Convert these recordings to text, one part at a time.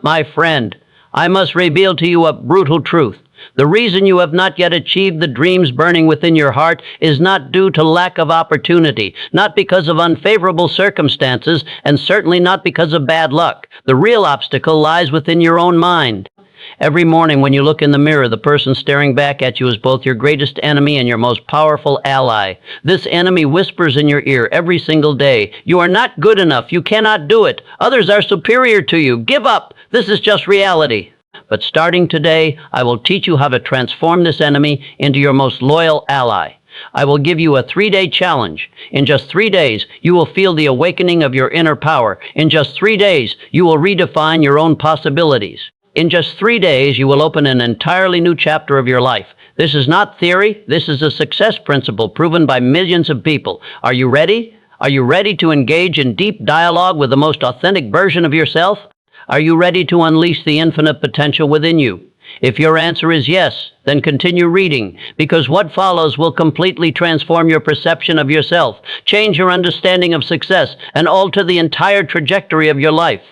My friend, I must reveal to you a brutal truth. The reason you have not yet achieved the dreams burning within your heart is not due to lack of opportunity, not because of unfavorable circumstances, and certainly not because of bad luck. The real obstacle lies within your own mind. Every morning when you look in the mirror, the person staring back at you is both your greatest enemy and your most powerful ally. This enemy whispers in your ear every single day, "You are not good enough. You cannot do it. Others are superior to you. Give up. This is just reality." But starting today, I will teach you how to transform this enemy into your most loyal ally. I will give you a 3-day challenge. In just 3 days, you will feel the awakening of your inner power. In just 3 days, you will redefine your own possibilities. In just 3 days, you will open an entirely new chapter of your life. This is not theory. This is a success principle proven by millions of people. Are you ready? Are you ready to engage in deep dialogue with the most authentic version of yourself? Are you ready to unleash the infinite potential within you? If your answer is yes, then continue reading, because what follows will completely transform your perception of yourself, change your understanding of success, and alter the entire trajectory of your life.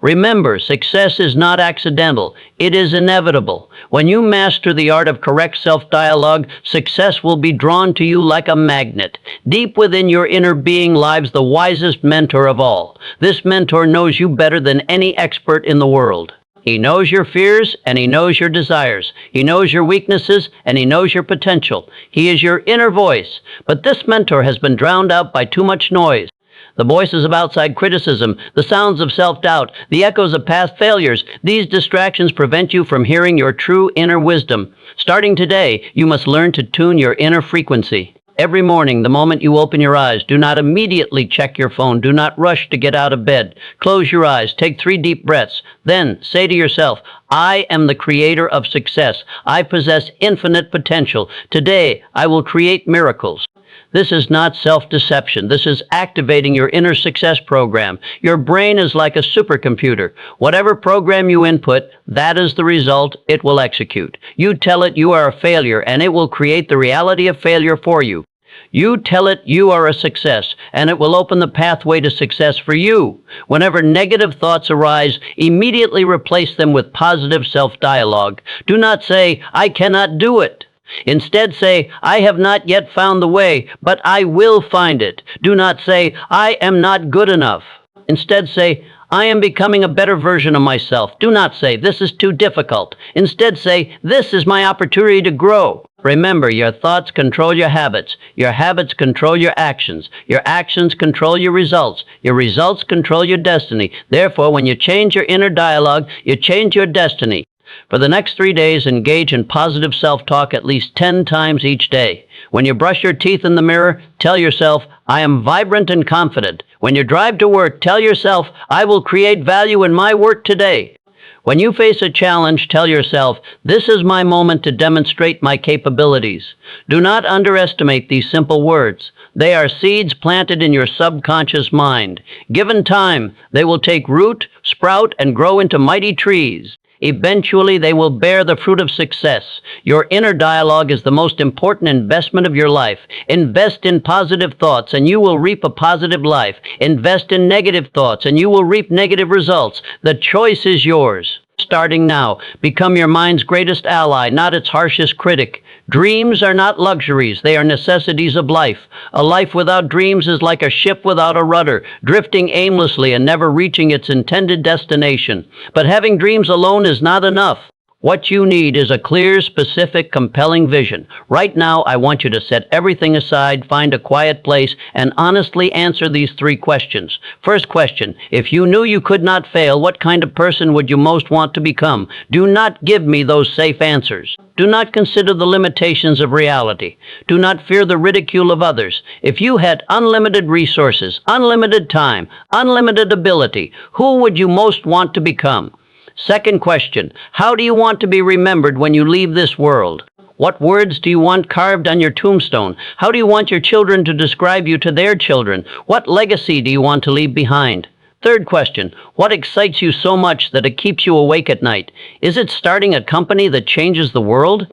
Remember, success is not accidental. It is inevitable. When you master the art of correct self-dialogue, success will be drawn to you like a magnet. Deep within your inner being lies the wisest mentor of all. This mentor knows you better than any expert in the world. He knows your fears and he knows your desires. He knows your weaknesses and he knows your potential. He is your inner voice. But this mentor has been drowned out by too much noise. The voices of outside criticism, the sounds of self-doubt, the echoes of past failures, these distractions prevent you from hearing your true inner wisdom. Starting today, you must learn to tune your inner frequency. Every morning, the moment you open your eyes, do not immediately check your phone. Do not rush to get out of bed. Close your eyes. Take 3 deep breaths. Then say to yourself, "I am the creator of success. I possess infinite potential. Today, I will create miracles." This is not self-deception. This is activating your inner success program. Your brain is like a supercomputer. Whatever program you input, that is the result it will execute. You tell it you are a failure, and it will create the reality of failure for you. You tell it you are a success, and it will open the pathway to success for you. Whenever negative thoughts arise, immediately replace them with positive self-dialogue. Do not say, "I cannot do it." Instead say, "I have not yet found the way, but I will find it." Do not say, "I am not good enough." Instead say, "I am becoming a better version of myself." Do not say, "This is too difficult." Instead say, "This is my opportunity to grow." Remember, your thoughts control your habits. Your habits control your actions. Your actions control your results. Your results control your destiny. Therefore, when you change your inner dialogue, you change your destiny. For the next 3 days, engage in positive self-talk at least 10 times each day. When you brush your teeth in the mirror, tell yourself, "I am vibrant and confident." When you drive to work, tell yourself, "I will create value in my work today." When you face a challenge, tell yourself, "This is my moment to demonstrate my capabilities." Do not underestimate these simple words. They are seeds planted in your subconscious mind. Given time, they will take root, sprout, and grow into mighty trees. Eventually, they will bear the fruit of success. Your inner dialogue is the most important investment of your life. Invest in positive thoughts, and you will reap a positive life. Invest in negative thoughts, and you will reap negative results. The choice is yours. Starting now, become your mind's greatest ally, not its harshest critic. Dreams are not luxuries, they are necessities of life. A life without dreams is like a ship without a rudder, drifting aimlessly and never reaching its intended destination. But having dreams alone is not enough. What you need is a clear, specific, compelling vision. Right now, I want you to set everything aside, find a quiet place, and honestly answer these 3 questions. First question, if you knew you could not fail, what kind of person would you most want to become? Do not give me those safe answers. Do not consider the limitations of reality. Do not fear the ridicule of others. If you had unlimited resources, unlimited time, unlimited ability, who would you most want to become? Second question, how do you want to be remembered when you leave this world? What words do you want carved on your tombstone? How do you want your children to describe you to their children? What legacy do you want to leave behind? Third question, what excites you so much that it keeps you awake at night? Is it starting a company that changes the world?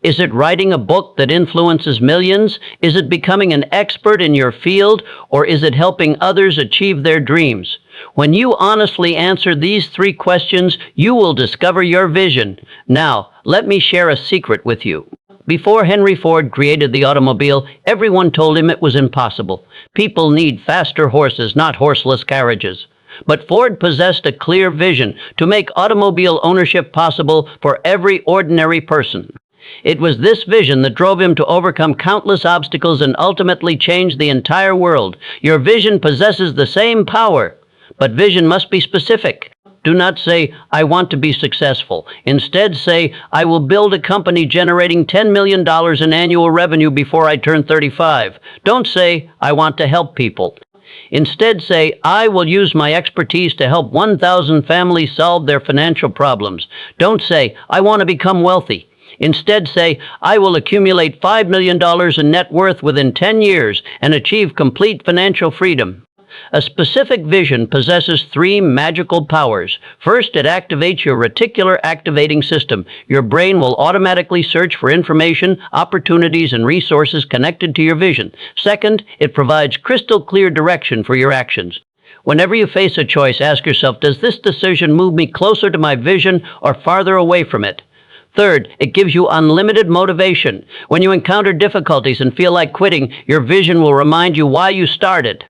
Is it writing a book that influences millions? Is it becoming an expert in your field? Or is it helping others achieve their dreams? When you honestly answer these three questions, you will discover your vision. Now, let me share a secret with you. Before Henry Ford created the automobile, everyone told him it was impossible. People need faster horses, not horseless carriages. But Ford possessed a clear vision to make automobile ownership possible for every ordinary person. It was this vision that drove him to overcome countless obstacles and ultimately change the entire world. Your vision possesses the same power, but vision must be specific. Do not say, I want to be successful. Instead, say, I will build a company generating $10 million in annual revenue before I turn 35. Don't say, I want to help people. Instead, say, I will use my expertise to help 1,000 families solve their financial problems. Don't say, I want to become wealthy. Instead, say, I will accumulate $5 million in net worth within 10 years and achieve complete financial freedom. A specific vision possesses three magical powers. First, it activates your reticular activating system. Your brain will automatically search for information, opportunities, and resources connected to your vision. Second, it provides crystal clear direction for your actions. Whenever you face a choice, ask yourself, does this decision move me closer to my vision or farther away from it? Third, it gives you unlimited motivation. When you encounter difficulties and feel like quitting, your vision will remind you why you started.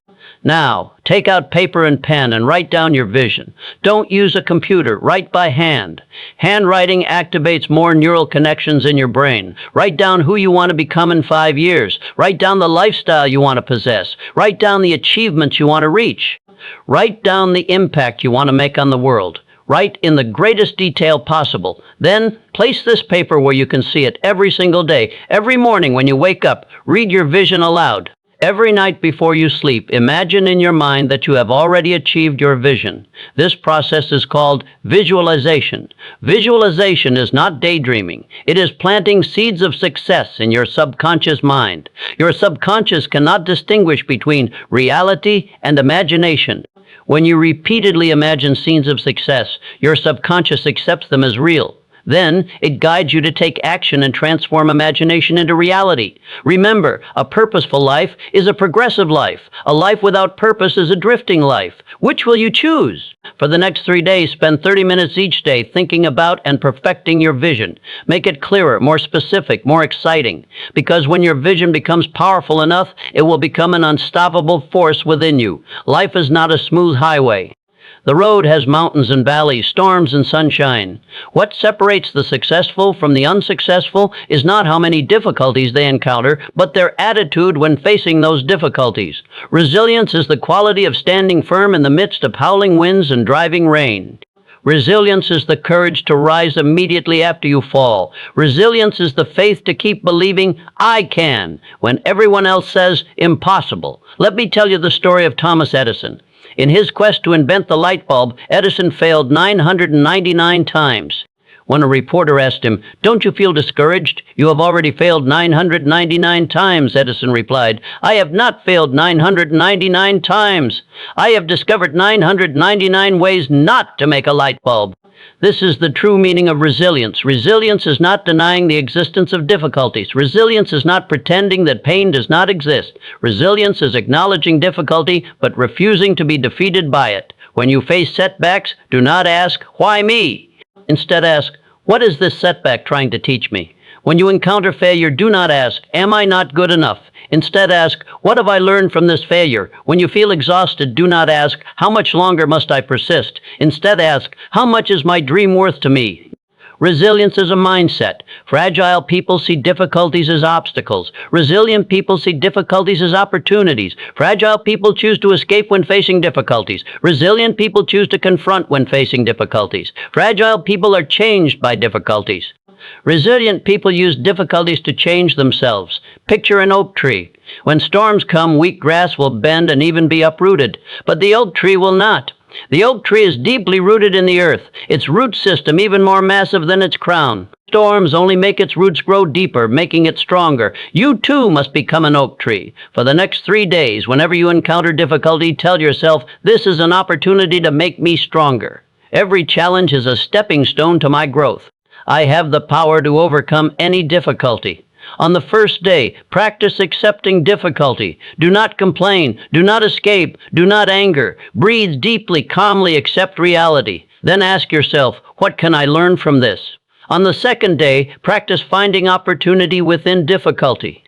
Now, take out paper and pen and write down your vision. Don't use a computer. Write by hand. Handwriting activates more neural connections in your brain. Write down who you want to become in 5 years. Write down the lifestyle you want to possess. Write down the achievements you want to reach. Write down the impact you want to make on the world. Write in the greatest detail possible. Then, place this paper where you can see it every single day. Every morning when you wake up, read your vision aloud. Every night before you sleep, imagine in your mind that you have already achieved your vision. This process is called visualization. Visualization is not daydreaming. It is planting seeds of success in your subconscious mind. Your subconscious cannot distinguish between reality and imagination. When you repeatedly imagine scenes of success, your subconscious accepts them as real. Then, it guides you to take action and transform imagination into reality. Remember, a purposeful life is a progressive life. A life without purpose is a drifting life. Which will you choose? For the next 3 days, spend 30 minutes each day thinking about and perfecting your vision. Make it clearer, more specific, more exciting. Because when your vision becomes powerful enough, it will become an unstoppable force within you. Life is not a smooth highway. The road has mountains and valleys, storms and sunshine. What separates the successful from the unsuccessful is not how many difficulties they encounter, but their attitude when facing those difficulties. Resilience is the quality of standing firm in the midst of howling winds and driving rain. Resilience is the courage to rise immediately after you fall. Resilience is the faith to keep believing, I can, when everyone else says, impossible. Let me tell you the story of Thomas Edison. In his quest to invent the light bulb, Edison failed 999 times. When a reporter asked him, don't you feel discouraged? You have already failed 999 times, Edison replied. I have not failed 999 times. I have discovered 999 ways not to make a light bulb. This is the true meaning of resilience. Resilience is not denying the existence of difficulties. Resilience is not pretending that pain does not exist. Resilience is acknowledging difficulty, but refusing to be defeated by it. When you face setbacks, do not ask, why me? Instead ask, what is this setback trying to teach me? When you encounter failure, do not ask, am I not good enough? Instead ask, what have I learned from this failure? When you feel exhausted, do not ask, how much longer must I persist? Instead ask, how much is my dream worth to me? Resilience is a mindset. Fragile people see difficulties as obstacles. Resilient people see difficulties as opportunities. Fragile people choose to escape when facing difficulties. Resilient people choose to confront when facing difficulties. Fragile people are changed by difficulties. Resilient people use difficulties to change themselves. Picture an oak tree. When storms come, weak grass will bend and even be uprooted, but the oak tree will not. The oak tree is deeply rooted in the earth, its root system even more massive than its crown. Storms only make its roots grow deeper, making it stronger. You too must become an oak tree. For the next 3 days, whenever you encounter difficulty, tell yourself, this is an opportunity to make me stronger. Every challenge is a stepping stone to my growth. I have the power to overcome any difficulty. On the first day, practice accepting difficulty. Do not complain. Do not escape. Do not anger. Breathe deeply, calmly accept reality. Then ask yourself, what can I learn from this? On the second day, practice finding opportunity within difficulty.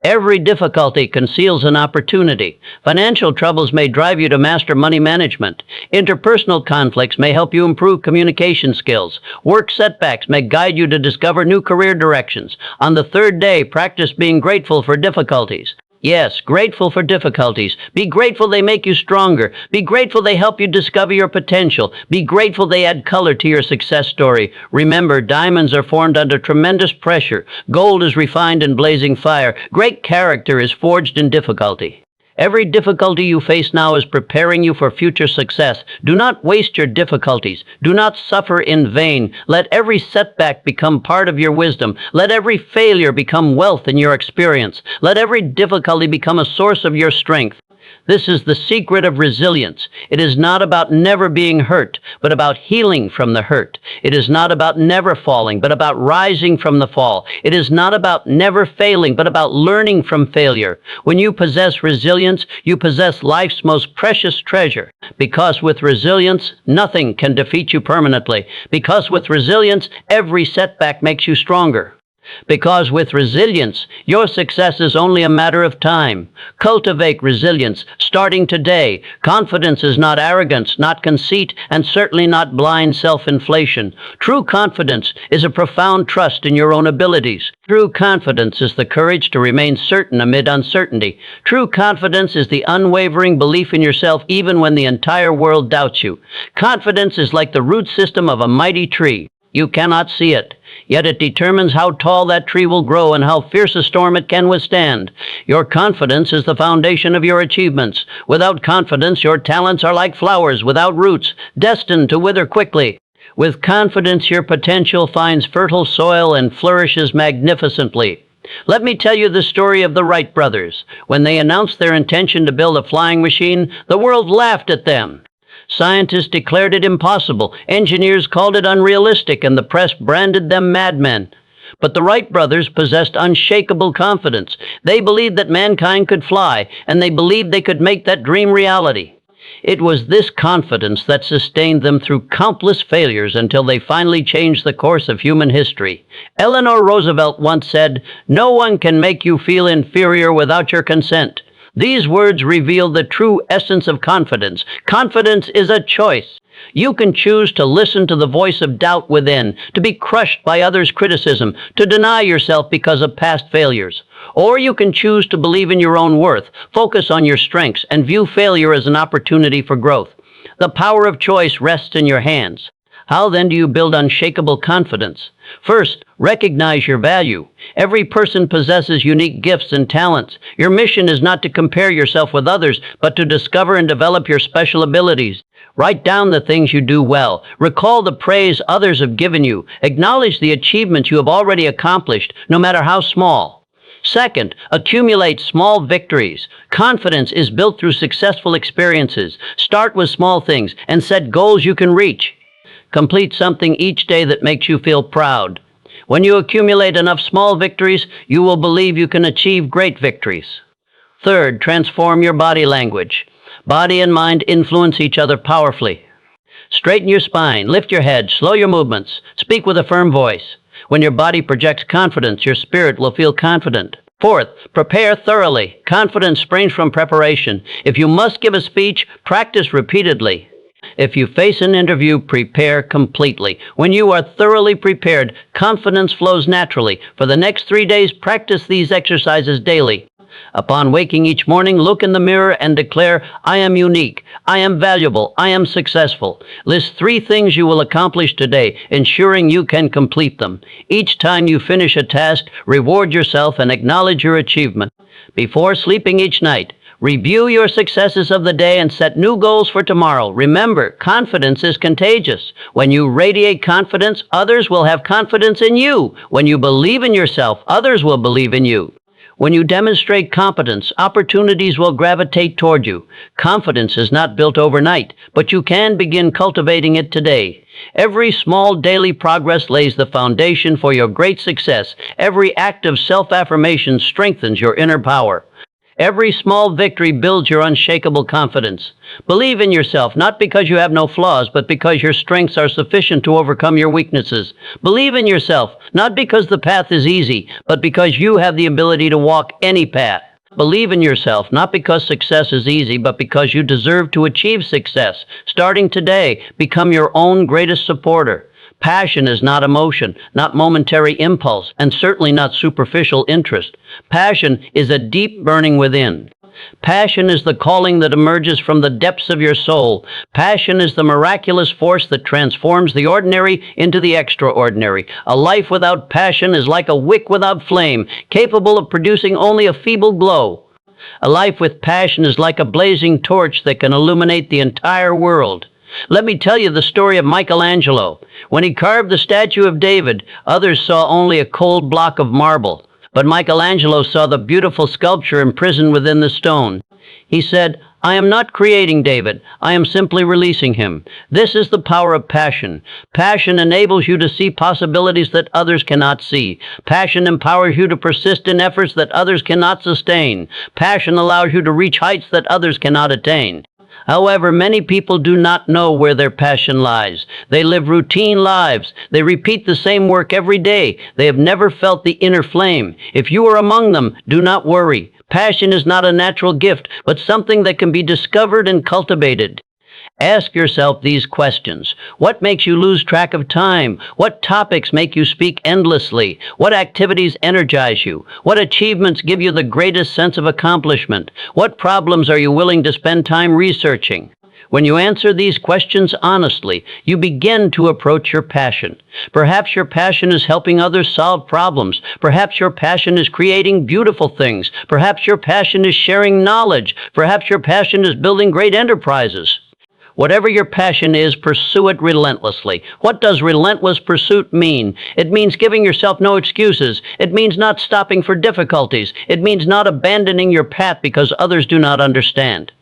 Every difficulty conceals an opportunity. Financial troubles may drive you to master money management. Interpersonal conflicts may help you improve communication skills. Work setbacks may guide you to discover new career directions. On the third day, practice being grateful for difficulties. Yes, grateful for difficulties. Be grateful they make you stronger. Be grateful they help you discover your potential. Be grateful they add color to your success story. Remember, diamonds are formed under tremendous pressure. Gold is refined in blazing fire. Great character is forged in difficulty. Every difficulty you face now is preparing you for future success. Do not waste your difficulties. Do not suffer in vain. Let every setback become part of your wisdom. Let every failure become wealth in your experience. Let every difficulty become a source of your strength. This is the secret of resilience. It is not about never being hurt, but about healing from the hurt. It is not about never falling, but about rising from the fall. It is not about never failing, but about learning from failure. When you possess resilience, you possess life's most precious treasure. Because with resilience, nothing can defeat you permanently. Because with resilience, every setback makes you stronger. Because with resilience, your success is only a matter of time. Cultivate resilience, starting today. Confidence is not arrogance, not conceit, and certainly not blind self-inflation. True confidence is a profound trust in your own abilities. True confidence is the courage to remain certain amid uncertainty. True confidence is the unwavering belief in yourself even when the entire world doubts you. Confidence is like the root system of a mighty tree. You cannot see it, yet it determines how tall that tree will grow and how fierce a storm it can withstand. Your confidence is the foundation of your achievements. Without confidence, your talents are like flowers without roots, destined to wither quickly. With confidence, your potential finds fertile soil and flourishes magnificently. Let me tell you the story of the Wright brothers. When they announced their intention to build a flying machine, the world laughed at them. Scientists declared it impossible, engineers called it unrealistic, and the press branded them madmen. But the Wright brothers possessed unshakable confidence. They believed that mankind could fly, and they believed they could make that dream reality. It was this confidence that sustained them through countless failures until they finally changed the course of human history. Eleanor Roosevelt once said, "No one can make you feel inferior without your consent." These words reveal the true essence of confidence. Confidence is a choice. You can choose to listen to the voice of doubt within, to be crushed by others' criticism, to deny yourself because of past failures. Or you can choose to believe in your own worth, focus on your strengths, and view failure as an opportunity for growth. The power of choice rests in your hands. How then do you build unshakable confidence? First, recognize your value. Every person possesses unique gifts and talents. Your mission is not to compare yourself with others, but to discover and develop your special abilities. Write down the things you do well. Recall the praise others have given you. Acknowledge the achievements you have already accomplished, no matter how small. Second, accumulate small victories. Confidence is built through successful experiences. Start with small things and set goals you can reach. Complete something each day that makes you feel proud. When you accumulate enough small victories, you will believe you can achieve great victories. Third, transform your body language. Body and mind influence each other powerfully. Straighten your spine, lift your head, slow your movements, speak with a firm voice. When your body projects confidence, your spirit will feel confident. Fourth, prepare thoroughly. Confidence springs from preparation. If you must give a speech, practice repeatedly. If you face an interview, prepare completely. When you are thoroughly prepared, confidence flows naturally. For the next 3 days, practice these exercises daily. Upon waking each morning, look in the mirror and declare, "I am unique, I am valuable, I am successful." List 3 things you will accomplish today, ensuring you can complete them. Each time you finish a task, reward yourself and acknowledge your achievement. Before sleeping each night, review your successes of the day and set new goals for tomorrow. Remember, confidence is contagious. When you radiate confidence, others will have confidence in you. When you believe in yourself, others will believe in you. When you demonstrate competence, opportunities will gravitate toward you. Confidence is not built overnight, but you can begin cultivating it today. Every small daily progress lays the foundation for your great success. Every act of self-affirmation strengthens your inner power. Every small victory builds your unshakable confidence. Believe in yourself, not because you have no flaws, but because your strengths are sufficient to overcome your weaknesses. Believe in yourself, not because the path is easy, but because you have the ability to walk any path. Believe in yourself, not because success is easy, but because you deserve to achieve success. Starting today, become your own greatest supporter. Passion is not emotion, not momentary impulse, and certainly not superficial interest. Passion is a deep burning within. Passion is the calling that emerges from the depths of your soul. Passion is the miraculous force that transforms the ordinary into the extraordinary. A life without passion is like a wick without flame, capable of producing only a feeble glow. A life with passion is like a blazing torch that can illuminate the entire world. Let me tell you the story of Michelangelo. When he carved the statue of David, others saw only a cold block of marble. But Michelangelo saw the beautiful sculpture imprisoned within the stone. He said, "I am not creating David. I am simply releasing him." This is the power of passion. Passion enables you to see possibilities that others cannot see. Passion empowers you to persist in efforts that others cannot sustain. Passion allows you to reach heights that others cannot attain. However, many people do not know where their passion lies. They live routine lives. They repeat the same work every day. They have never felt the inner flame. If you are among them, do not worry. Passion is not a natural gift, but something that can be discovered and cultivated. Ask yourself these questions. What makes you lose track of time? What topics make you speak endlessly? What activities energize you? What achievements give you the greatest sense of accomplishment? What problems are you willing to spend time researching? When you answer these questions honestly, you begin to approach your passion. Perhaps your passion is helping others solve problems. Perhaps your passion is creating beautiful things. Perhaps your passion is sharing knowledge. Perhaps your passion is building great enterprises. Whatever your passion is, pursue it relentlessly. What does relentless pursuit mean? It means giving yourself no excuses. It means not stopping for difficulties. It means not abandoning your path because others do not understand.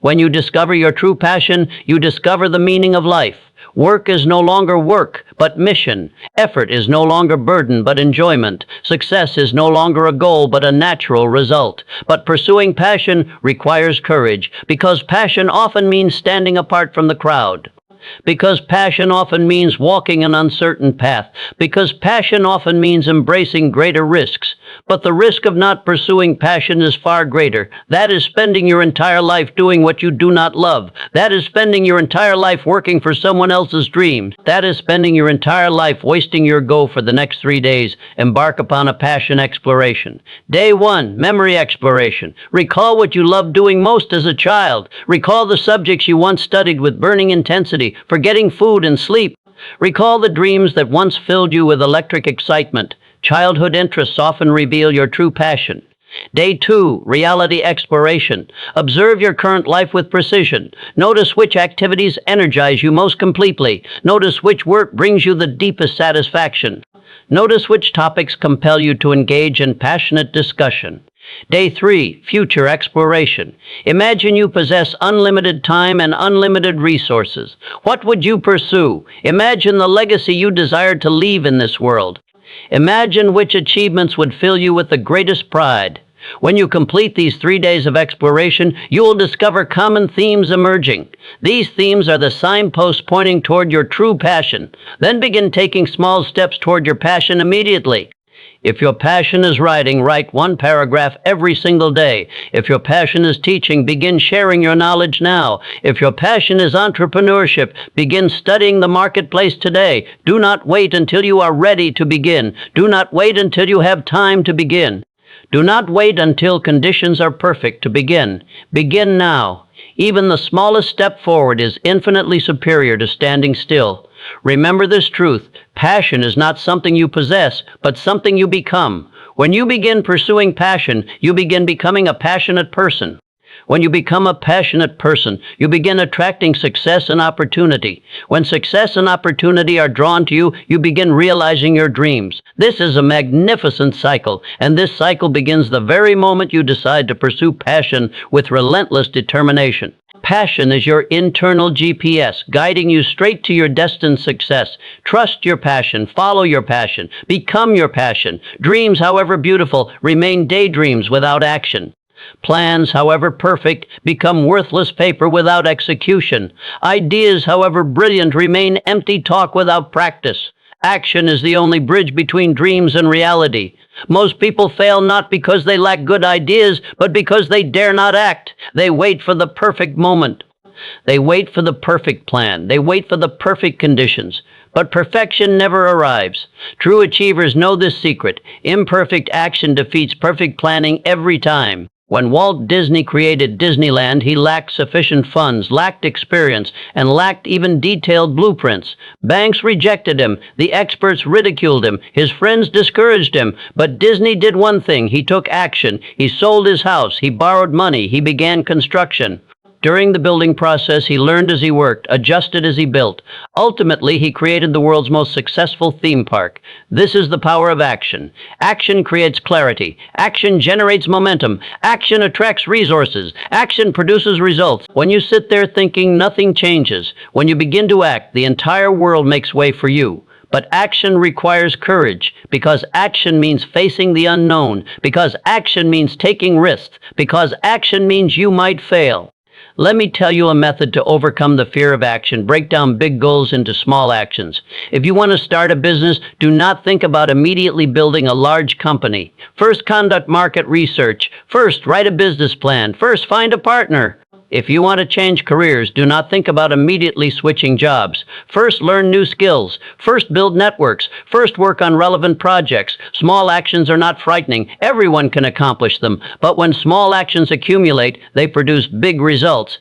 When you discover your true passion, you discover the meaning of life. Work is no longer work, but mission. Effort is no longer burden, but enjoyment. Success is no longer a goal, but a natural result. But pursuing passion requires courage, because passion often means standing apart from the crowd. Because passion often means walking an uncertain path. Because passion often means embracing greater risks. But the risk of not pursuing passion is far greater. That is spending your entire life doing what you do not love. That is spending your entire life working for someone else's dreams. That is spending your entire life wasting your go for the next 3 days. Embark upon a passion exploration. Day 1, memory exploration. Recall what you loved doing most as a child. Recall the subjects you once studied with burning intensity, forgetting food and sleep. Recall the dreams that once filled you with electric excitement. Childhood interests often reveal your true passion. Day 2, reality exploration. Observe your current life with precision. Notice which activities energize you most completely. Notice which work brings you the deepest satisfaction. Notice which topics compel you to engage in passionate discussion. Day 3, future exploration. Imagine you possess unlimited time and unlimited resources. What would you pursue? Imagine the legacy you desire to leave in this world. Imagine which achievements would fill you with the greatest pride. When you complete these 3 days of exploration, you will discover common themes emerging. These themes are the signposts pointing toward your true passion. Then begin taking small steps toward your passion immediately. If your passion is writing, write 1 paragraph every single day. If your passion is teaching, begin sharing your knowledge now. If your passion is entrepreneurship, begin studying the marketplace today. Do not wait until you are ready to begin. Do not wait until you have time to begin. Do not wait until conditions are perfect to begin. Begin now. Even the smallest step forward is infinitely superior to standing still. Remember this truth. Passion is not something you possess, but something you become. When you begin pursuing passion, you begin becoming a passionate person. When you become a passionate person, you begin attracting success and opportunity. When success and opportunity are drawn to you, you begin realizing your dreams. This is a magnificent cycle, and this cycle begins the very moment you decide to pursue passion with relentless determination. Passion is your internal GPS, guiding you straight to your destined success. Trust your passion, follow your passion, become your passion. Dreams, however beautiful, remain daydreams without action. Plans, however perfect, become worthless paper without execution. Ideas, however brilliant, remain empty talk without practice. Action is the only bridge between dreams and reality. Most people fail not because they lack good ideas, but because they dare not act. They wait for the perfect moment. They wait for the perfect plan. They wait for the perfect conditions. But perfection never arrives. True achievers know this secret. Imperfect action defeats perfect planning every time. When Walt Disney created Disneyland, he lacked sufficient funds, lacked experience, and lacked even detailed blueprints. Banks rejected him, the experts ridiculed him, his friends discouraged him. But Disney did one thing: he took action. He sold his house, he borrowed money, he began construction. During the building process, he learned as he worked, adjusted as he built. Ultimately, he created the world's most successful theme park. This is the power of action. Action creates clarity. Action generates momentum. Action attracts resources. Action produces results. When you sit there thinking, nothing changes. When you begin to act, the entire world makes way for you. But action requires courage, because action means facing the unknown, because action means taking risks, because action means you might fail. Let me tell you a method to overcome the fear of action. Break down big goals into small actions. If you want to start a business, do not think about immediately building a large company. First, conduct market research. First, write a business plan. First, find a partner. If you want to change careers, do not think about immediately switching jobs. First, learn new skills. First, build networks. First, work on relevant projects. Small actions are not frightening. Everyone can accomplish them. But when small actions accumulate, they produce big results.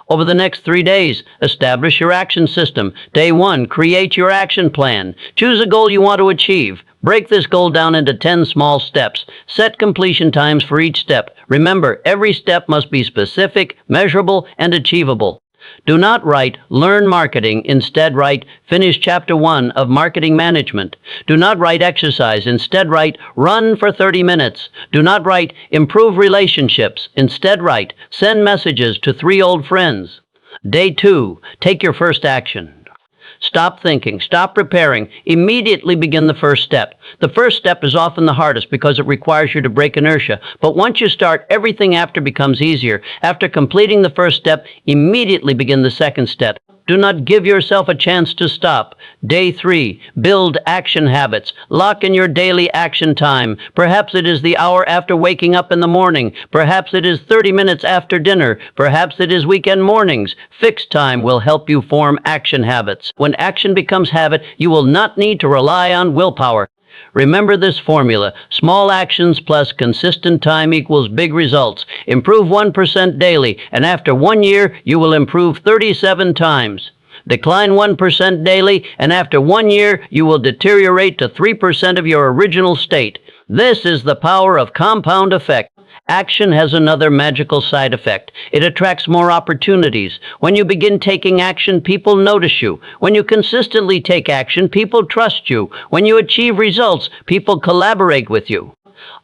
Over the next 3 days, establish your action system. Day 1, create your action plan. Choose a goal you want to achieve. Break this goal down into 10 small steps. Set completion times for each step. Remember, every step must be specific, measurable, and achievable. Do not write, learn marketing. Instead write, finish chapter 1 of marketing management. Do not write exercise. Instead write, run for 30 minutes. Do not write, improve relationships. Instead write, send messages to 3 old friends. Day 2, take your first action. Stop thinking. Stop preparing. Immediately begin the first step. The first step is often the hardest because it requires you to break inertia. But once you start, everything after becomes easier. After completing the first step, immediately begin the second step. Do not give yourself a chance to stop. Day 3, build action habits. Lock in your daily action time. Perhaps it is the hour after waking up in the morning. Perhaps it is 30 minutes after dinner. Perhaps it is weekend mornings. Fixed time will help you form action habits. When action becomes habit, you will not need to rely on willpower. Remember this formula: small actions plus consistent time equals big results. Improve 1% daily, and after 1 year, you will improve 37 times. Decline 1% daily, and after 1 year, you will deteriorate to 3% of your original state. This is the power of compound effect. Action has another magical side effect. It attracts more opportunities. When you begin taking action, people notice you. When you consistently take action, people trust you. When you achieve results, people collaborate with you.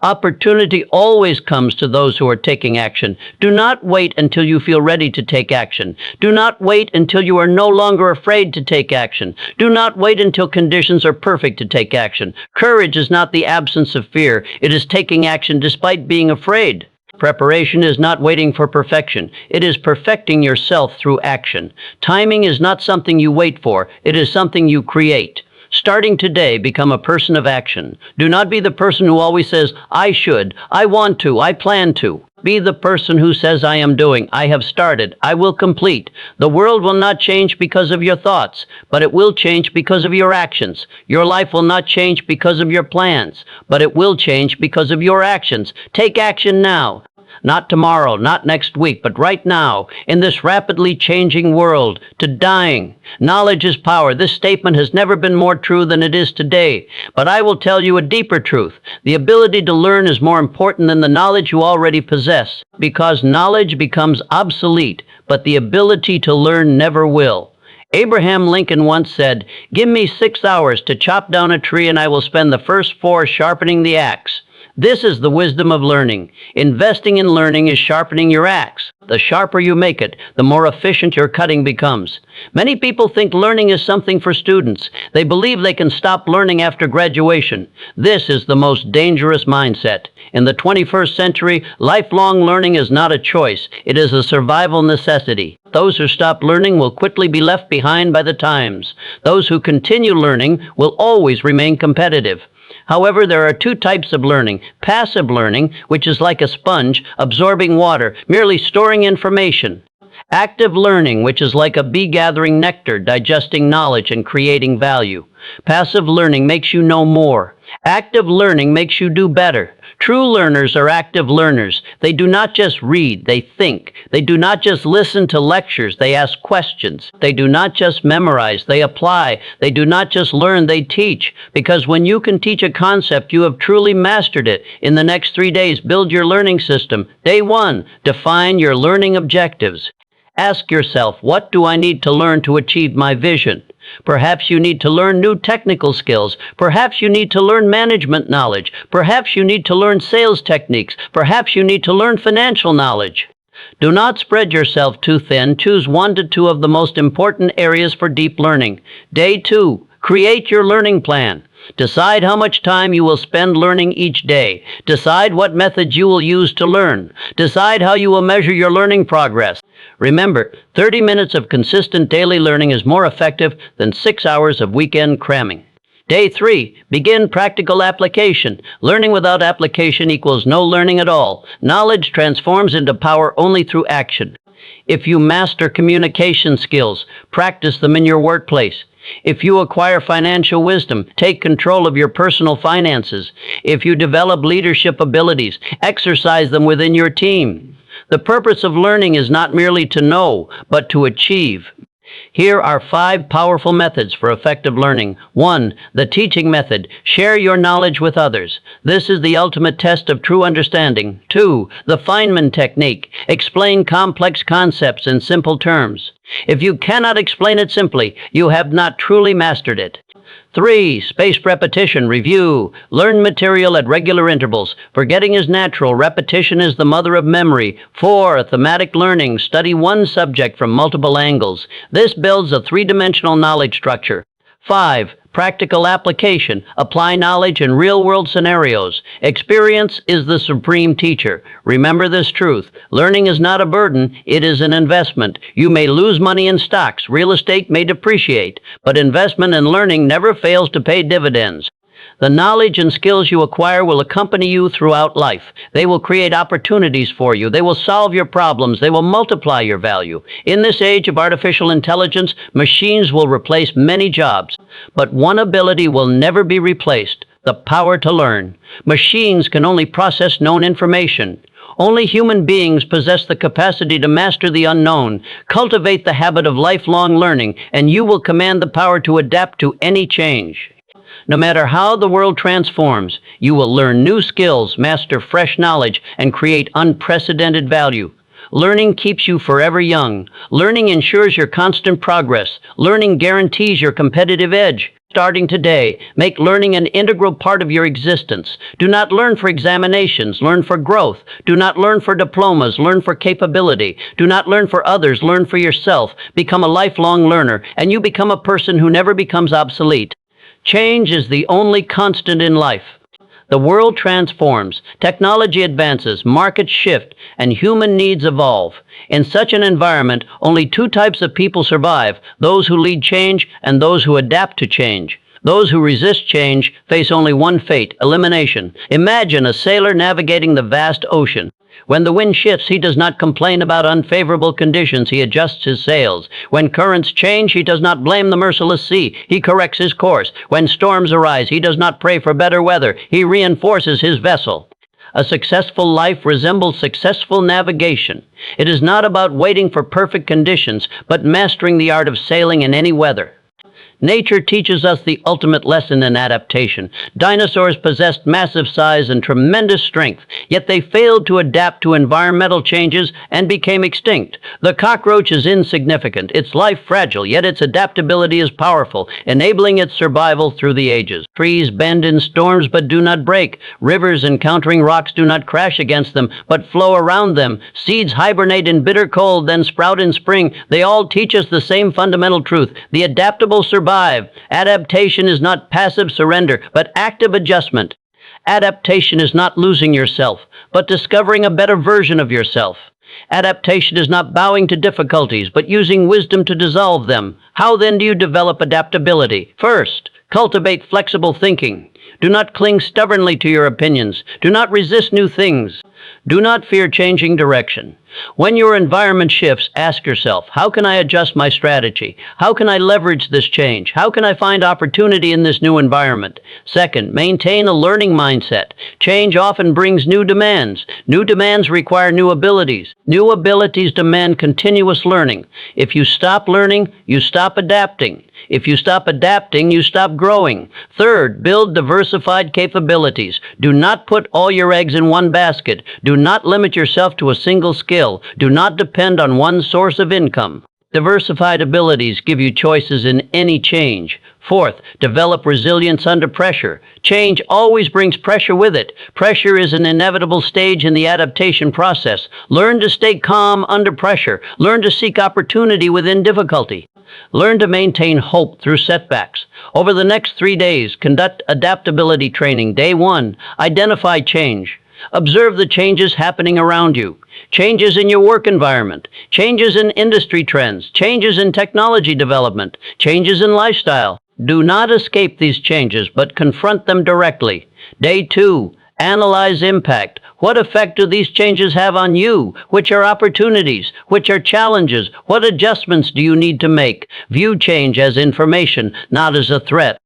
Opportunity always comes to those who are taking action. Do not wait until you feel ready to take action. Do not wait until you are no longer afraid to take action. Do not wait until conditions are perfect to take action. Courage is not the absence of fear. It is taking action despite being afraid. Preparation is not waiting for perfection. It is perfecting yourself through action. Timing is not something you wait for. It is something you create. Starting today, become a person of action. Do not be the person who always says, I should, I want to, I plan to. Be the person who says, I am doing, I have started, I will complete. The world will not change because of your thoughts, but it will change because of your actions. Your life will not change because of your plans, but it will change because of your actions. Take action now. Not tomorrow, not next week, but right now, in this rapidly changing world, to dying. Knowledge is power. This statement has never been more true than it is today. But I will tell you a deeper truth. The ability to learn is more important than the knowledge you already possess, because knowledge becomes obsolete, but the ability to learn never will. Abraham Lincoln once said, "Give me 6 hours to chop down a tree and I will spend the first 4 sharpening the axe." This is the wisdom of learning. Investing in learning is sharpening your axe. The sharper you make it, the more efficient your cutting becomes. Many people think learning is something for students. They believe they can stop learning after graduation. This is the most dangerous mindset. In the 21st century, lifelong learning is not a choice. It is a survival necessity. Those who stop learning will quickly be left behind by the times. Those who continue learning will always remain competitive. However, there are 2 types of learning. Passive learning, which is like a sponge, absorbing water, merely storing information. Active learning, which is like a bee gathering nectar, digesting knowledge and creating value. Passive learning makes you know more. Active learning makes you do better. True learners are active learners. They do not just read, they think. They do not just listen to lectures, they ask questions. They do not just memorize, they apply. They do not just learn, they teach. Because when you can teach a concept, you have truly mastered it. In the next 3 days, build your learning system. Day 1, define your learning objectives. Ask yourself, what do I need to learn to achieve my vision? Perhaps you need to learn new technical skills. Perhaps you need to learn management knowledge. Perhaps you need to learn sales techniques. Perhaps you need to learn financial knowledge. Do not spread yourself too thin. Choose 1 to 2 of the most important areas for deep learning. Day 2, create your learning plan. Decide how much time you will spend learning each day. Decide what methods you will use to learn. Decide how you will measure your learning progress. Remember, 30 minutes of consistent daily learning is more effective than 6 hours of weekend cramming. Day 3, begin practical application. Learning without application equals no learning at all. Knowledge transforms into power only through action. If you master communication skills, practice them in your workplace. If you acquire financial wisdom, take control of your personal finances. If you develop leadership abilities, exercise them within your team. The purpose of learning is not merely to know, but to achieve. Here are 5 powerful methods for effective learning. 1. The teaching method. Share your knowledge with others. This is the ultimate test of true understanding. 2. The Feynman technique. Explain complex concepts in simple terms. If you cannot explain it simply, you have not truly mastered it. 3. Spaced repetition, review. Learn material at regular intervals. Forgetting is natural. Repetition is the mother of memory. 4. Thematic learning. Study one subject from multiple angles. This builds a 3-dimensional knowledge structure. 5. Practical application. Apply knowledge in real-world scenarios. Experience is the supreme teacher. Remember this truth. Learning is not a burden, it is an investment. You may lose money in stocks, real estate may depreciate, but investment in learning never fails to pay dividends. The knowledge and skills you acquire will accompany you throughout life. They will create opportunities for you. They will solve your problems. They will multiply your value. In this age of artificial intelligence, machines will replace many jobs. But one ability will never be replaced: the power to learn. Machines can only process known information. Only human beings possess the capacity to master the unknown. Cultivate the habit of lifelong learning, and you will command the power to adapt to any change. No matter how the world transforms, you will learn new skills, master fresh knowledge, and create unprecedented value. Learning keeps you forever young. Learning ensures your constant progress. Learning guarantees your competitive edge. Starting today, make learning an integral part of your existence. Do not learn for examinations, learn for growth. Do not learn for diplomas, learn for capability. Do not learn for others, learn for yourself. Become a lifelong learner, and you become a person who never becomes obsolete. Change is the only constant in life. The world transforms, technology advances, markets shift, and human needs evolve. In such an environment, only 2 types of people survive: those who lead change and those who adapt to change. Those who resist change face only one fate: elimination. Imagine a sailor navigating the vast ocean. When the wind shifts, he does not complain about unfavorable conditions. He adjusts his sails. When currents change, he does not blame the merciless sea. He corrects his course. When storms arise, he does not pray for better weather. He reinforces his vessel. A successful life resembles successful navigation. It is not about waiting for perfect conditions, but mastering the art of sailing in any weather. Nature teaches us the ultimate lesson in adaptation. Dinosaurs possessed massive size and tremendous strength, yet they failed to adapt to environmental changes and became extinct. The cockroach is insignificant, its life fragile, yet its adaptability is powerful, enabling its survival through the ages. Trees bend in storms but do not break. Rivers encountering rocks do not crash against them, but flow around them. Seeds hibernate in bitter cold, then sprout in spring. They all teach us the same fundamental truth. The adaptable survive. Adaptation is not passive surrender, but active adjustment. Adaptation is not losing yourself, but discovering a better version of yourself. Adaptation is not bowing to difficulties, but using wisdom to dissolve them. How then do you develop adaptability? First, cultivate flexible thinking. Do not cling stubbornly to your opinions. Do not resist new things. Do not fear changing direction. When your environment shifts, ask yourself, how can I adjust my strategy? How can I leverage this change? How can I find opportunity in this new environment? Second, maintain a learning mindset. Change often brings new demands. New demands require new abilities. New abilities demand continuous learning. If you stop learning, you stop adapting. If you stop adapting, you stop growing. Third, build diversified capabilities. Do not put all your eggs in one basket. Do not limit yourself to a single skill. Do not depend on one source of income. Diversified abilities give you choices in any change. Fourth, develop resilience under pressure. Change always brings pressure with it. Pressure is an inevitable stage in the adaptation process. Learn to stay calm under pressure. Learn to seek opportunity within difficulty. Learn to maintain hope through setbacks. Over the next 3 days, conduct adaptability training. Day 1, identify change. Observe the changes happening around you. Changes in your work environment, changes in industry trends, changes in technology development, changes in lifestyle. Do not escape these changes, but confront them directly. Day 2, analyze impact. What effect do these changes have on you? Which are opportunities? Which are challenges? What adjustments do you need to make? View change as information, not as a threat.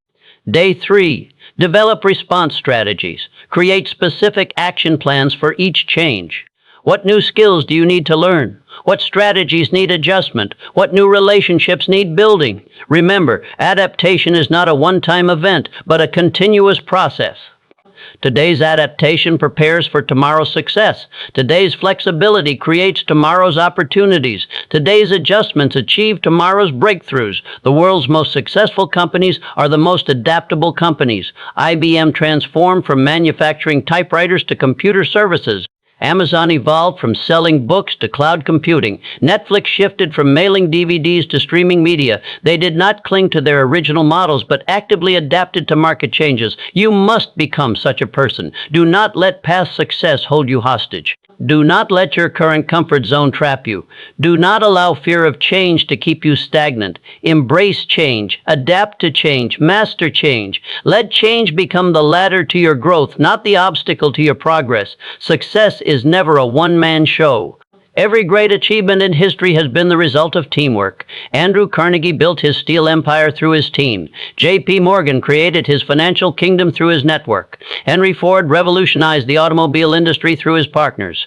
Day 3, develop response strategies. Create specific action plans for each change. What new skills do you need to learn? What strategies need adjustment? What new relationships need building? Remember, adaptation is not a one-time event, but a continuous process. Today's adaptation prepares for tomorrow's success. Today's flexibility creates tomorrow's opportunities. Today's adjustments achieve tomorrow's breakthroughs. The world's most successful companies are the most adaptable companies. IBM transformed from manufacturing typewriters to computer services. Amazon evolved from selling books to cloud computing. Netflix shifted from mailing DVDs to streaming media. They did not cling to their original models, but actively adapted to market changes. You must become such a person. Do not let past success hold you hostage. Do not let your current comfort zone trap you. Do not allow fear of change to keep you stagnant. Embrace change, adapt to change, master change. Let change become the ladder to your growth, not the obstacle to your progress. Success is never a one-man show. Every great achievement in history has been the result of teamwork. Andrew Carnegie built his steel empire through his team. J.P. Morgan created his financial kingdom through his network. Henry Ford revolutionized the automobile industry through his partners.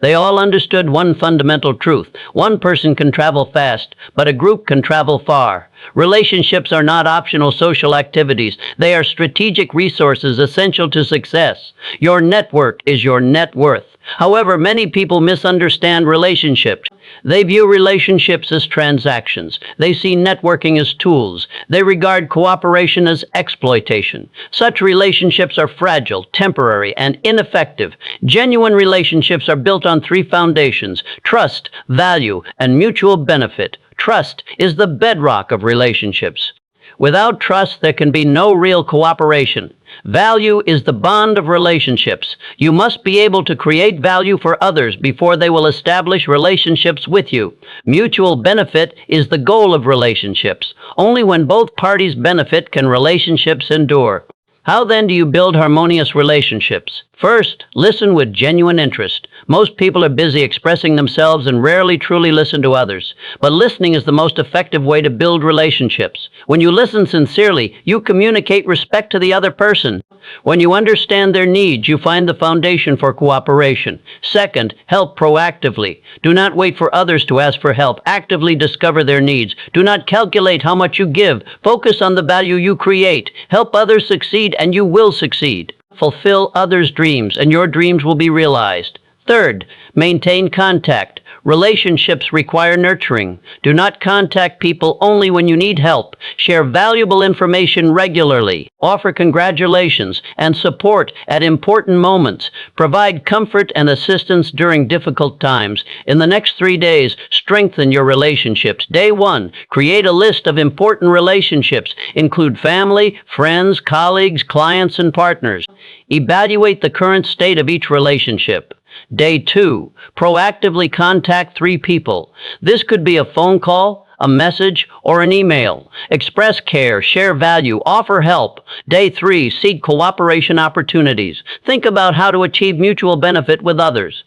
They all understood one fundamental truth. One person can travel fast, but a group can travel far. Relationships are not optional social activities. They are strategic resources essential to success. Your network is your net worth. However, many people misunderstand relationships. They view relationships as transactions. They see networking as tools. They regard cooperation as exploitation. Such relationships are fragile, temporary, and ineffective. Genuine relationships are built on 3 foundations: trust, value, and mutual benefit. Trust is the bedrock of relationships. Without trust, there can be no real cooperation. Value is the bond of relationships. You must be able to create value for others before they will establish relationships with you. Mutual benefit is the goal of relationships. Only when both parties benefit can relationships endure. How then do you build harmonious relationships? First, listen with genuine interest. Most people are busy expressing themselves and rarely truly listen to others. But listening is the most effective way to build relationships. When you listen sincerely, you communicate respect to the other person. When you understand their needs, you find the foundation for cooperation. Second, help proactively. Do not wait for others to ask for help. Actively discover their needs. Do not calculate how much you give. Focus on the value you create. Help others succeed, and you will succeed. Fulfill others' dreams, and your dreams will be realized. Third, maintain contact. Relationships require nurturing. Do not contact people only when you need help. Share valuable information regularly. Offer congratulations and support at important moments. Provide comfort and assistance during difficult times. In the next 3 days, strengthen your relationships. Day 1, create a list of important relationships. Include family, friends, colleagues, clients, and partners. Evaluate the current state of each relationship. Day 2, proactively contact 3 people. This could be a phone call, a message, or an email. Express care, share value, offer help. Day 3, seek cooperation opportunities. Think about how to achieve mutual benefit with others.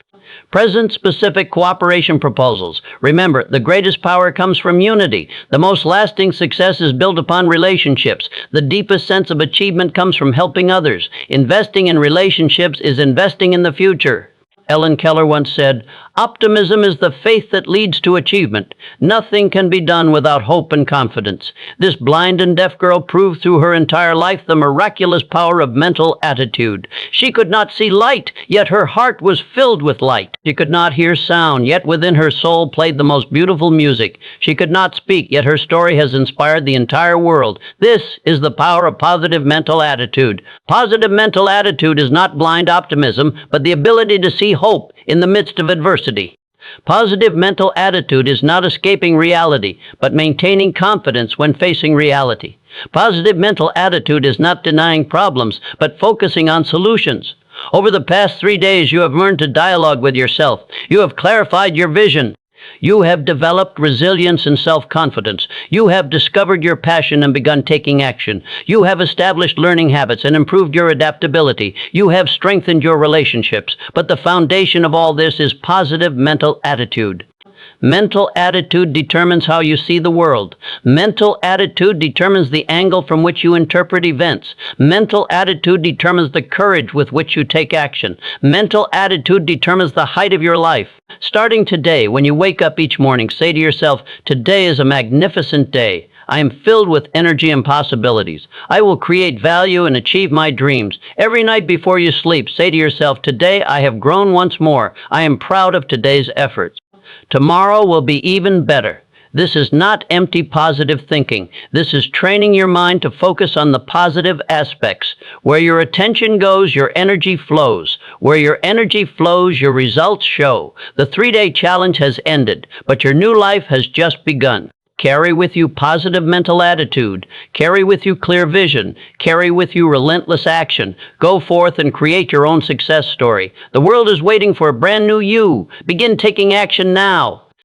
Present specific cooperation proposals. Remember, the greatest power comes from unity. The most lasting success is built upon relationships. The deepest sense of achievement comes from helping others. Investing in relationships is investing in the future. Ellen Keller once said, "Optimism is the faith that leads to achievement. Nothing can be done without hope and confidence." This blind and deaf girl proved through her entire life the miraculous power of mental attitude. She could not see light, yet her heart was filled with light. She could not hear sound, yet within her soul played the most beautiful music. She could not speak, yet her story has inspired the entire world. This is the power of positive mental attitude. Positive mental attitude is not blind optimism, but the ability to see hope in the midst of adversity. Positive mental attitude is not escaping reality, but maintaining confidence when facing reality. Positive mental attitude is not denying problems, but focusing on solutions. Over the past 3 days, you have learned to dialogue with yourself. You have clarified your vision. You have developed resilience and self-confidence. You have discovered your passion and begun taking action. You have established learning habits and improved your adaptability. You have strengthened your relationships. But the foundation of all this is positive mental attitude. Mental attitude determines how you see the world. Mental attitude determines the angle from which you interpret events. Mental attitude determines the courage with which you take action. Mental attitude determines the height of your life. Starting today, when you wake up each morning, say to yourself, "Today is a magnificent day. I am filled with energy and possibilities. I will create value and achieve my dreams." Every night before you sleep, say to yourself, "Today I have grown once more. I am proud of today's efforts. Tomorrow will be even better." This is not empty positive thinking. This is training your mind to focus on the positive aspects. Where your attention goes, your energy flows. Where your energy flows, your results show. The 3-day challenge has ended, but your new life has just begun. Carry with you positive mental attitude. Carry with you clear vision. Carry with you relentless action. Go forth and create your own success story. The world is waiting for a brand new you. Begin taking action now.